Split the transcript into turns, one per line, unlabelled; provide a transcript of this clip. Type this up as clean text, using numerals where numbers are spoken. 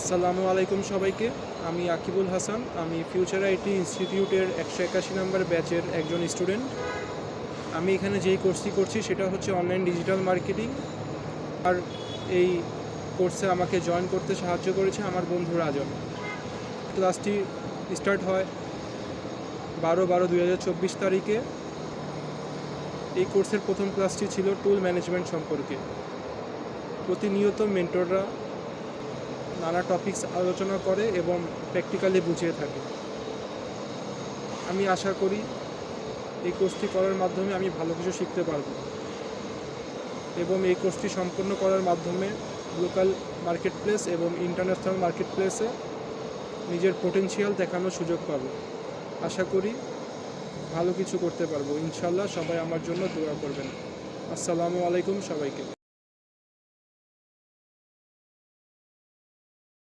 আসসালামু আলাইকুম সবাইকে। আমি আকিবুল হাসান। আমি ফিউচার আইটি ইনস্টিটিউটের 181 নম্বর ব্যাচের একজন স্টুডেন্ট। আমি এখানে যেই কোর্সটি করছি সেটা হচ্ছে অনলাইন ডিজিটাল মার্কেটিং। আর এই কোর্সে আমাকে জয়েন করতে সাহায্য করেছে আমার বন্ধু রাজন। ক্লাসটি স্টার্ট হয় 12/12/2024 তারিখে। এই কোর্সের প্রথম ক্লাসটি ছিল টুল ম্যানেজমেন্ট সম্পর্কে। প্রতিনিয়ত মেন্টররা নানা টপিকস আলোচনা করে এবং প্র্যাকটিক্যালি বুঝিয়ে থাকে। আমি আশা করি এই কোর্সটি করার মাধ্যমে আমি ভালো কিছু শিখতে পারব এবং এই কোর্সটি সম্পন্ন করার মাধ্যমে লোকাল মার্কেট প্লেস এবং ইন্টারন্যাশনাল মার্কেট প্লেসে নিজের পোটেনশিয়াল দেখানোর সুযোগ পাব। আশা করি ভালো কিছু করতে পারবো ইনশাল্লাহ। সবাই আমার জন্য দোয়া করবেন। আসসালামু আলাইকুম সবাইকে।